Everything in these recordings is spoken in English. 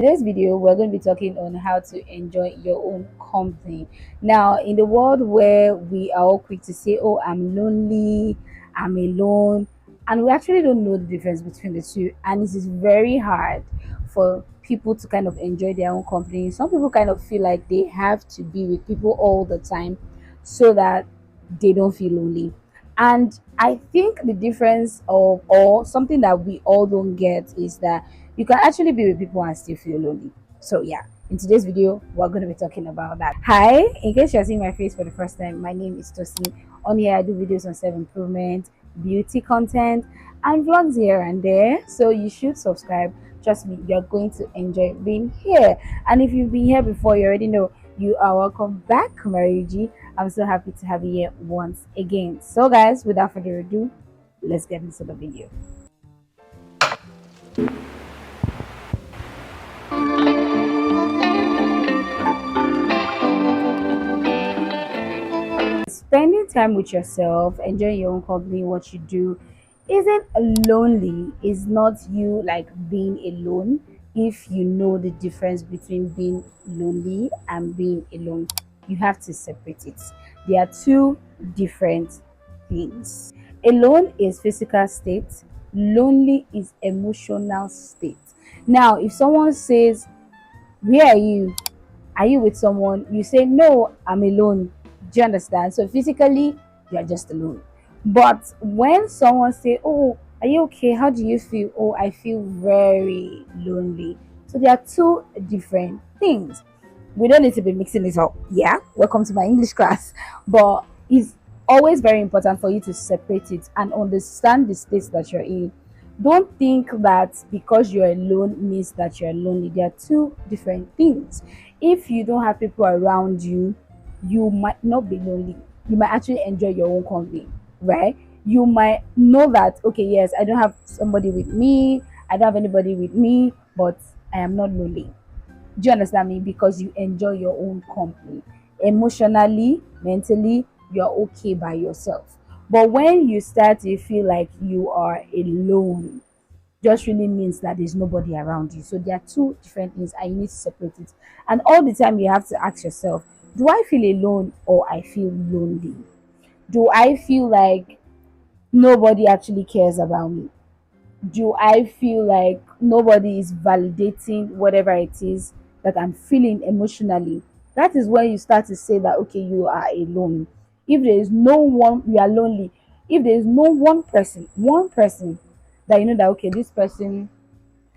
Today's video, we're going to be talking on how to enjoy your own company. Now, in the world where we are all quick to say, "Oh, I'm lonely, I'm alone," and we actually don't know the difference between the two, and it is very hard for people to kind of enjoy their own company. Some people kind of feel like they have to be with people all the time so that they don't feel lonely. And I think the difference of, or something that we all don't get, is that you can actually be with people and still feel lonely. So yeah, in today's video, we're going to be talking about that. Hi, in case you're seeing my face for the first time, my name is Tosin. On here, I do videos on self-improvement, beauty content, and vlogs here and there. So you should subscribe. Trust me, you're going to enjoy being here. And if you've been here before, you already know you are welcome back, Mariji. I'm so happy to have you here once again. So guys, without further ado, let's get into the video. Spending time with yourself, enjoying your own company, what you do, isn't lonely. Is not you like being alone. If you know the difference between being lonely and being alone, you have to separate it. They are two different things. Alone is physical state, lonely is emotional state. Now, if someone says, "Where are you? Are you with someone?" You say, "No, I'm alone." Do you understand? So physically, you're just alone. But when someone say, "Oh, are you okay? How do you feel?" "Oh, I feel very lonely." So there are two different things. We don't need to be mixing it up. Yeah, welcome to my English class. But it's always very important for you to separate it and understand the state that you're in. Don't think that because you're alone means that you're lonely. There are two different things. If you don't have people around you, you might not be lonely. You might actually enjoy your own company, right? You might know that, okay, yes, I don't have somebody with me, I don't have anybody with me, but I am not lonely. Do you understand me? Because you enjoy your own company. Emotionally, mentally, you're okay by yourself. But when you start to feel like you are alone, just really means that there's nobody around you. So there are two different things and you need to separate it. And all the time you have to ask yourself, do I feel alone or I feel lonely? Do I feel like nobody actually cares about me? Do I feel like nobody is validating whatever it is that I'm feeling emotionally? That is when you start to say that, okay, you are alone. If there is no one, you are lonely. If there is no one person that you know that, okay, this person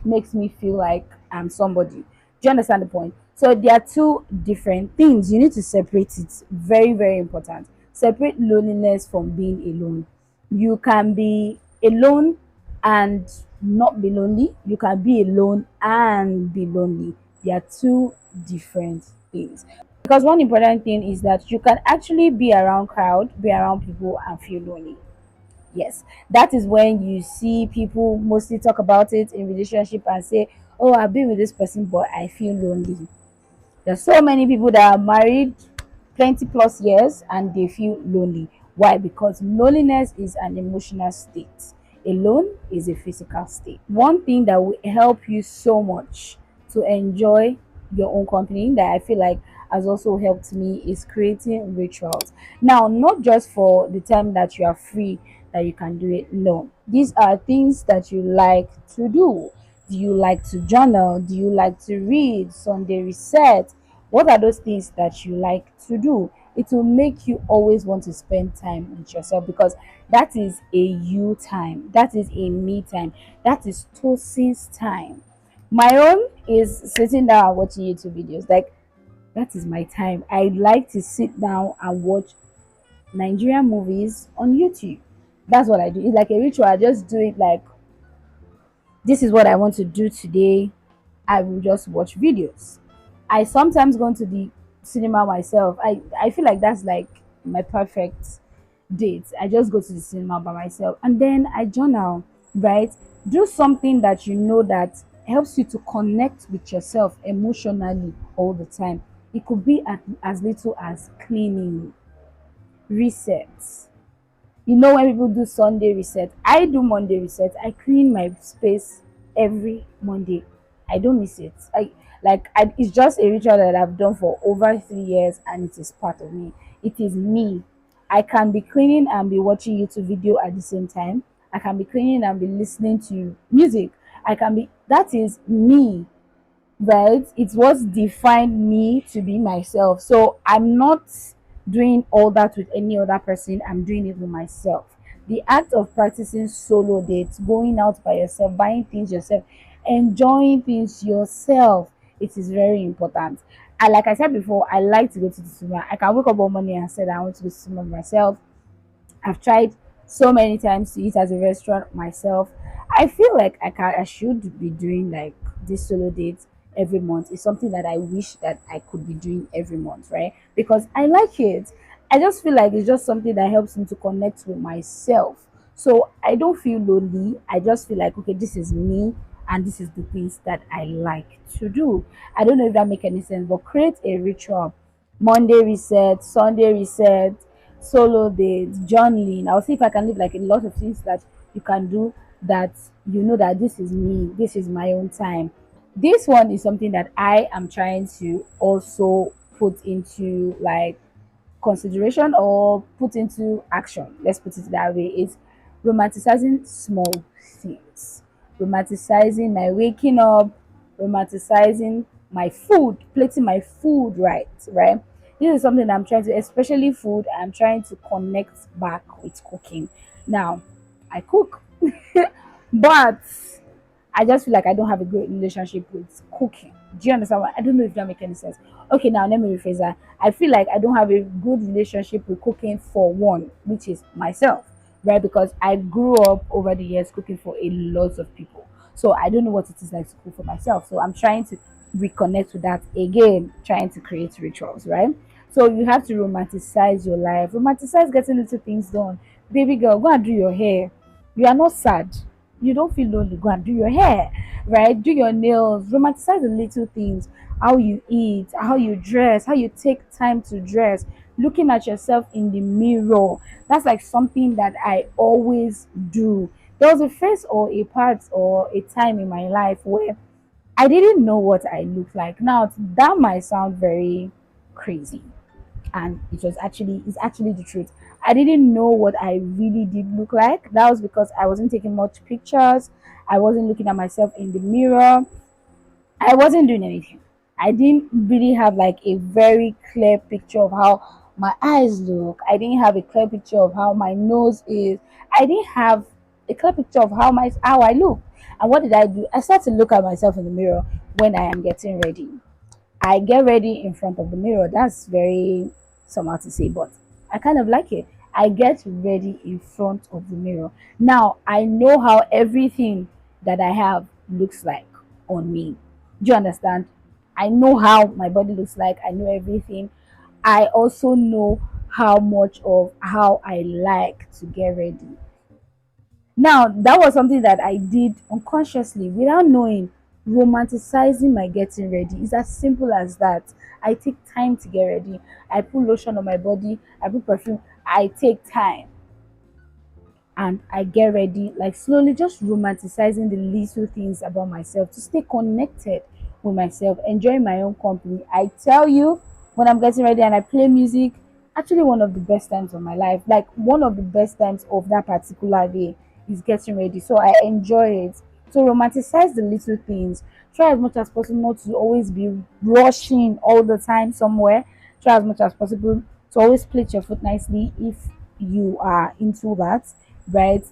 makes me feel like I'm somebody. Do you understand the point? So there are two different things. You need to separate it. Very, very important. Separate loneliness from being alone. You can be alone and not be lonely. You can be alone and be lonely. They are two different things. Because one important thing is that you can actually be around crowd, be around people and feel lonely. Yes, that is when you see people mostly talk about it in relationship and say, "Oh, I've been with this person, but I feel lonely." There's so many people that are married 20 plus years and they feel lonely. Why? Because loneliness is an emotional state. Alone is a physical state. One thing that will help you so much to enjoy your own company that I feel like has also helped me is creating rituals. Now, not just for the time that you are free that you can do it. No, these are things that you like to do. Do you like to journal? Do you like to read? Sunday reset? What are those things that you like to do? It will make you always want to spend time with yourself because that is a you time. That is a me time. That is Tosin's time. My own is sitting down and watching YouTube videos. Like, that is my time. I like to sit down and watch Nigerian movies on YouTube. That's what I do. It's like a ritual. I just do it like, this is what I want to do today. I will just watch videos. I sometimes go to the cinema myself. I feel like that's like my perfect date. I just go to the cinema by myself and then I journal, right? Do something that you know that helps you to connect with yourself emotionally all the time. It could be as little as cleaning, resets. You know, when people do Sunday reset, I do Monday reset. I clean my space every Monday. I don't miss it. It's just a ritual that I've done for over 3 years, and it is part of me. It is me. I can be cleaning and be watching YouTube video at the same time. I can be cleaning and be listening to music. I can be that is me, right? It's what defined me to be myself. So I'm not doing all that with any other person, I'm doing it with myself. The act of practicing solo dates, going out by yourself, buying things yourself, enjoying things yourself, it is very important. And like I said before, I like to go to the cinema. I can wake up one morning and say that I want to go to the cinema myself. I've tried so many times to eat at a restaurant myself. I feel like I should be doing like this solo dates every month. It's something that I wish that I could be doing every month, right? Because I like it. I just feel like it's just something that helps me to connect with myself. So I don't feel lonely. I just feel like okay, this is me and this is the things that I like to do. I don't know if that make any sense, but create a ritual. Monday reset, Sunday reset, solo dates, journaling. I'll see if I can leave like a lot of things that you can do that you know that this is me, this is my own time. This one is something that I am trying to also put into like consideration or put into action. Let's put it that way. It's romanticizing small things, romanticizing my waking up, romanticizing my food, plating my food right, right? This is something I'm trying to, especially food, I'm trying to connect back with cooking. Now, I cook, but I just feel like I don't have a great relationship with cooking. Do you understand what? I don't know if that makes any sense. Okay, now let me rephrase that. I feel like I don't have a good relationship with cooking for one, which is myself, right? Because I grew up over the years cooking for a lot of people. So I don't know what it is like to cook for myself. So I'm trying to reconnect with that again, trying to create rituals, right? So you have to romanticize your life, romanticize getting little things done. Baby girl, go and do your hair. You are not sad, you don't feel lonely, go and do your hair, right? Do your nails, romanticize the little things, how you eat, how you dress, how you take time to dress, looking at yourself in the mirror. That's like something that I always do. There was a phase or a part or a time in my life where I didn't know what I looked like. Now that might sound very crazy, and it's actually the truth. I didn't know what I really did look like. That was because I wasn't taking much pictures. I wasn't looking at myself in the mirror. I wasn't doing anything. I didn't really have like a very clear picture of how my eyes look. I didn't have a clear picture of how my nose is. I didn't have a clear picture of how I look. And what did I do? I started to look at myself in the mirror when I am getting ready. I get ready in front of the mirror. That's very somehow to say, but I kind of like it. I get ready in front of the mirror. Now I know how everything that I have looks like on me. Do you understand? I know how my body looks like. I know everything. I also know how much of how I like to get ready. Now, that was something that I did unconsciously without knowing. Romanticizing my getting ready is as simple as that. I take time to get ready. I put lotion on my body, I put perfume, I take time and I get ready, like slowly just romanticizing the little things about myself to stay connected with myself, enjoying my own company. I tell you, when I'm getting ready and I play music, actually one of the best times of my life, like one of the best times of that particular day is getting ready. So I enjoy it. So romanticize the little things. Try as much as possible not to always be rushing all the time somewhere. Try as much as possible to always plate your food nicely if you are into that, right?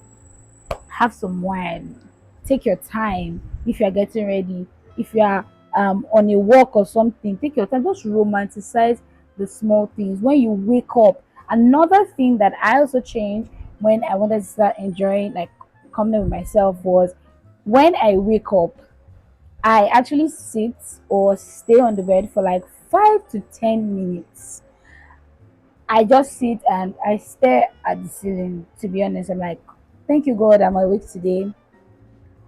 Have some wine, take your time. If you are getting ready, if you are on a walk or something, take your time, just romanticize the small things when you wake up. Another thing that I also changed when I wanted to start enjoying like company with myself was when I wake up, I actually sit or stay on the bed for like 5 to 10 minutes. I just sit and I stare at the ceiling. To be honest, I'm like, thank you, God, I'm awake today.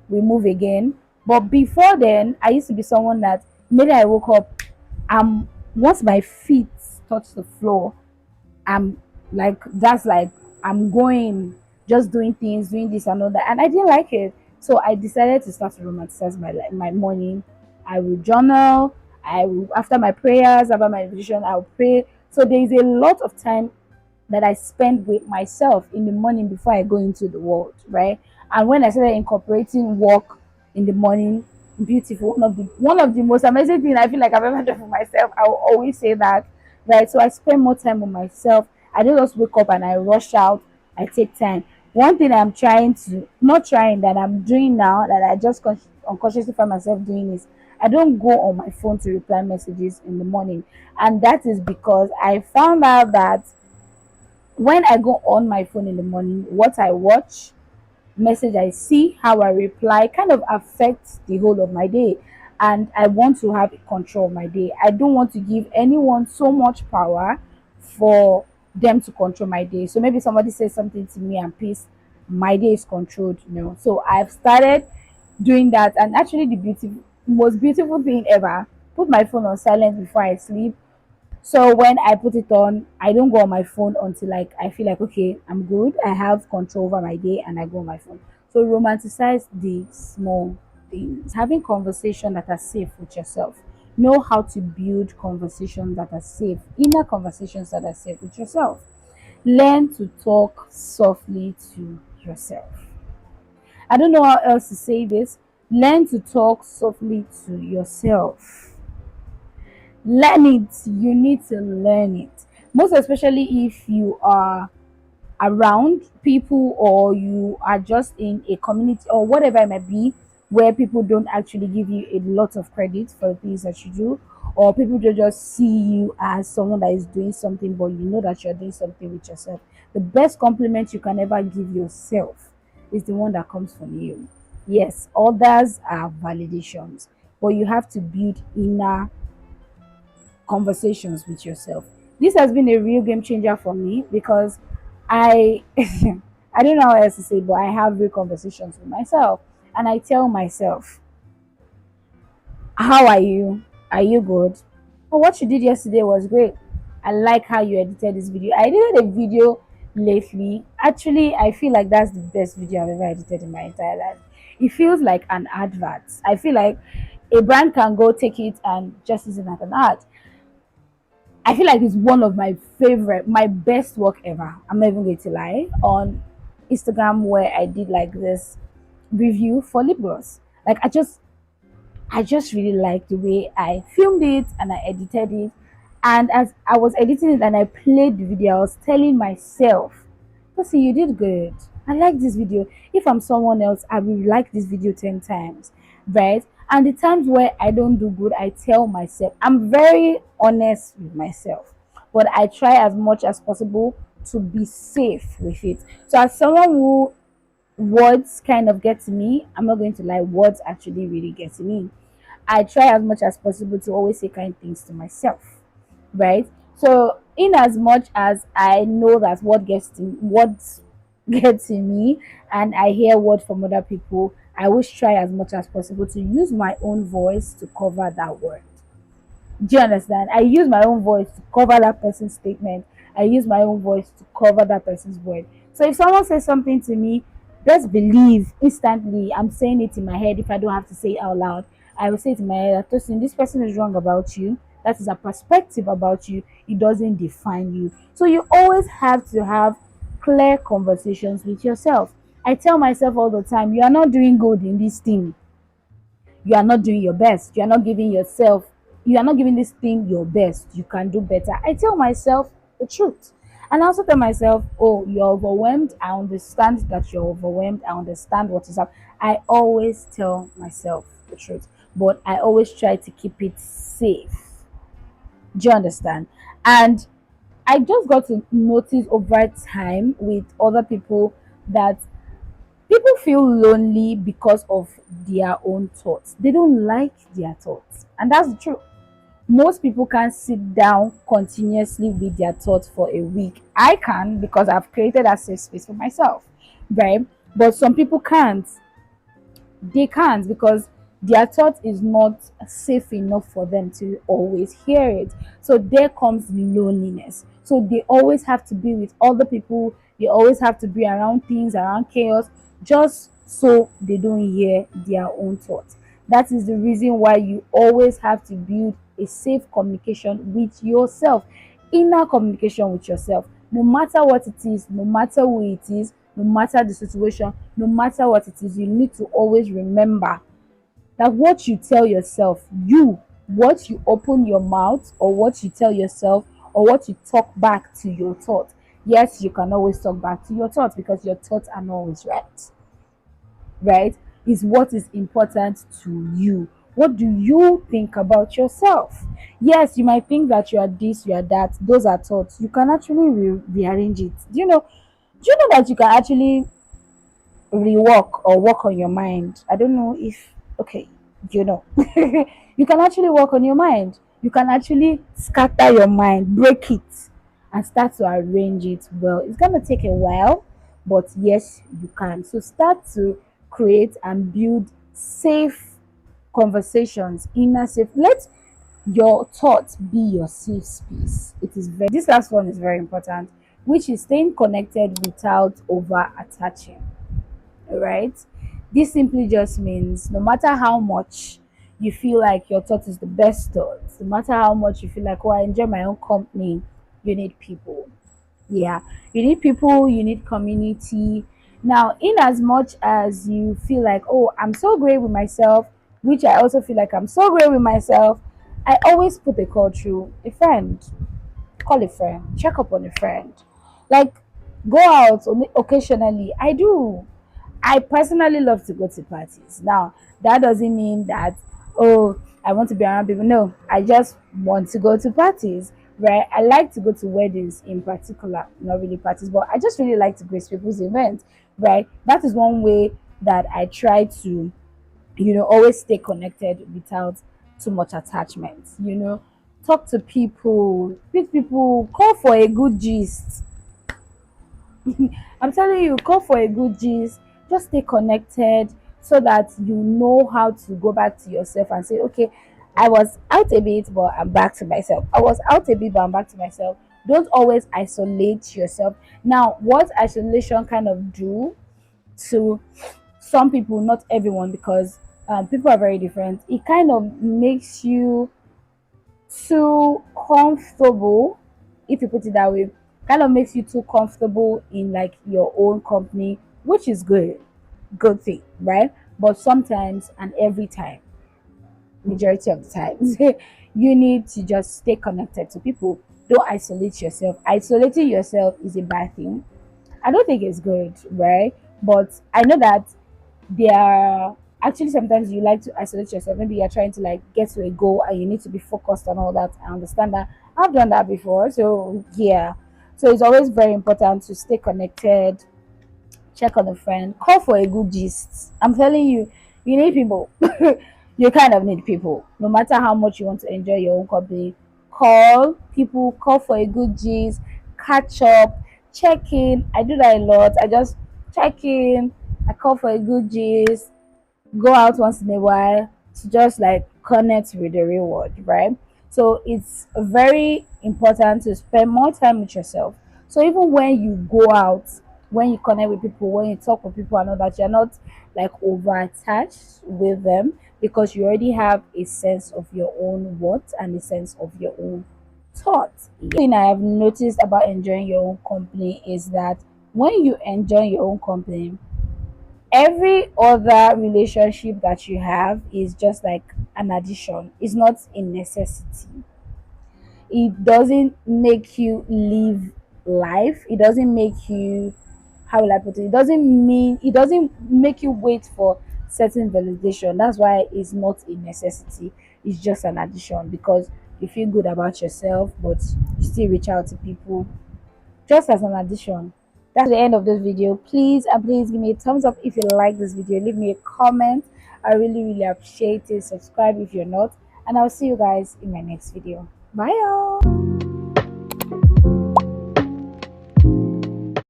We move again. But before then, I used to be someone that maybe I woke up, once my feet touch the floor, I'm that's like, I'm going, just doing things, doing this and all that. And I didn't like it. So I decided to start to romanticize my morning I will journal. I will, after my prayers, after my meditation, I'll pray. So there is a lot of time that I spend with myself in the morning before I go into the world, right? And when I started incorporating walk in the morning, beautiful, one of the most amazing things I feel like I've ever done for myself. I will always say that, right? So I spend more time with myself. I don't just wake up and I rush out. I take time. One thing I'm trying to, not trying, that I'm doing now, that I just unconsciously find myself doing, is I don't go on my phone to reply messages in the morning. And that is because I found out that when I go on my phone in the morning, what I watch, message I see, how I reply kind of affects the whole of my day. And I want to have control of my day. I don't want to give anyone so much power for them to control my day. So maybe somebody says something to me and peace, my day is controlled, So I've started doing that, and actually the most beautiful thing ever, put my phone on silent before I sleep. So when I put it on, I don't go on my phone until like I feel like okay, I'm good. I have control over my day and I go on my phone. So romanticize the small things. Having conversations that are safe with yourself. Know how to build conversations that are safe, inner conversations that are safe with yourself. Learn to talk softly to yourself. I don't know how else to say this. Learn to talk softly to yourself. Learn it. You need to learn it. Most especially if you are around people, or you are just in a community or whatever it might be, where people don't actually give you a lot of credit for the things that you do, or people don't just see you as someone that is doing something, but you know that you're doing something with yourself. The best compliment you can ever give yourself is the one that comes from you. Yes, others are validations, but you have to build inner conversations with yourself. This has been a real game changer for me because I I don't know how else to say, but I have real conversations with myself, and I tell myself, "How are you? Are you good? Oh, what you did yesterday was great. I like how you edited this video. I edited a video lately. Actually, I feel like that's the best video I've ever edited in my entire life. It feels like an advert. I feel like a brand can go take it and just use it as an ad. I feel like it's one of my favorite, my best work ever. I'm not even going to lie. On Instagram, where I did like this review for lip gloss. Like I just really liked the way I filmed it and I edited it. And as I was editing it and I played the video, I was telling myself, Pussy, you did good. I like this video. If I'm someone else, I will like this video 10 times. Right? And the times where I don't do good, I tell myself, I'm very honest with myself. But I try as much as possible to be safe with it. So as someone who words kind of get to me, I'm not going to lie, words actually really get to me. I try as much as possible to always say kind things to myself, right? So, in as much as I know that what gets to me, and I hear word from other people, I always try as much as possible to use my own voice to cover that word. Do you understand? I use my own voice to cover that person's statement. I use my own voice to cover that person's word. So if someone says something to me, just believe instantly. I'm saying it in my head if I don't have to say it out loud. I will say it in my head, "Tosin, this person is wrong about you. That is a perspective about you. It doesn't define you." So you always have to have clear conversations with yourself. I tell myself all the time, you are not doing good in this thing. You are not doing your best. You are not giving this thing your best. You can do better. I tell myself the truth. And I also tell myself, oh, you're overwhelmed. I understand that you're overwhelmed. I understand what is up. I always tell myself the truth, but I always try to keep it safe. Do you understand? And I just got to notice over time with other people that people feel lonely because of their own thoughts. They don't like their thoughts. And that's the truth. Most people can't sit down continuously with their thoughts for a week. I can because I've created a safe space for myself, right? But some people can't. They can't because their thought is not safe enough for them to always hear it. So there comes loneliness. So they always have to be with other people, they always have to be around things, around chaos, just so they don't hear their own thoughts. That is the reason why you always have to build a safe communication with yourself, inner communication with yourself. No matter what it is, no matter who it is, no matter the situation, no matter what it is, you need to always remember that what you tell yourself, what you open your mouth, or what you tell yourself, or what you talk back to your thoughts. Yes, you can always talk back to your thoughts because your thoughts are not always right, right? Is what is important to you. What do you think about yourself? Yes, you might think that you are this, you are that. Those are thoughts. You can actually rearrange it. Do you know that you can actually rework or work on your mind? I don't know if, okay, you know. You can actually work on your mind. You can actually scatter your mind, break it, and start to arrange it well. It's gonna take a while, but yes, you can. So start to create and build safe conversations, inner safe. Let your thoughts be your safe space. It is very, this last one is very important, which is staying connected without over attaching, right? This simply just means no matter how much you feel like your thought is the best thought, no matter how much you feel like, oh, I enjoy my own company, you need people. Yeah, you need people, you need community. Now, in as much as you feel like, oh, I'm so great with myself, which I also feel like I'm so great with myself, I always put a call through a friend. Call a friend, check up on a friend. Like, go out occasionally. I do. I personally love to go to parties. Now, that doesn't mean that, oh, I want to be around people. No, I just want to go to parties, right? I like to go to weddings in particular, not really parties, but I just really like to grace people's events, right? That is one way that I try to, always stay connected without too much attachment, talk to people, meet people, call for a good gist. I'm telling you, call for a good gist. Just stay connected so that you know how to go back to yourself and say, okay, I was out a bit, but I'm back to myself. I was out a bit, but I'm back to myself. Don't always isolate yourself. Now, what isolation kind of do to some people, not everyone, because people are very different. It kind of makes you too comfortable, if you put it that way, kind of makes you too comfortable in like your own company, which is good thing, right? But sometimes and every time, majority of the times, you need to just stay connected to people. Don't isolate yourself. Isolating yourself is a bad thing. I don't think it's good, right? But I know that there are actually sometimes you like to isolate yourself. Maybe you're trying to like get to a goal and you need to be focused on all that. I understand that. I've done that before. So yeah. So it's always very important to stay connected, check on a friend, call for a good gist. I'm telling you, you need people. You kind of need people. No matter how much you want to enjoy your own company, call people, call for a good gist, catch up, check in. I do that a lot. I just check in, I call for a good gist, go out once in a while to just like connect with the real world, right? So it's very important to spend more time with yourself. So even when you go out, when you connect with people, when you talk with people and all that, you're not like over attached with them because you already have a sense of your own worth and a sense of your own thoughts. Thing I have noticed about enjoying your own company is that when you enjoy your own company, every other relationship that you have is just like an addition, it's not a necessity. It doesn't make you live life, it doesn't make you, how will I put it, it doesn't make you wait for certain validation. That's why it's not a necessity, it's just an addition because you feel good about yourself but you still reach out to people just as an addition. That's the end of this video. Please and please give me a thumbs up if you like this video. Leave me a comment. I really appreciate it. Subscribe if you're not. And I'll see you guys in my next video. Bye y'all.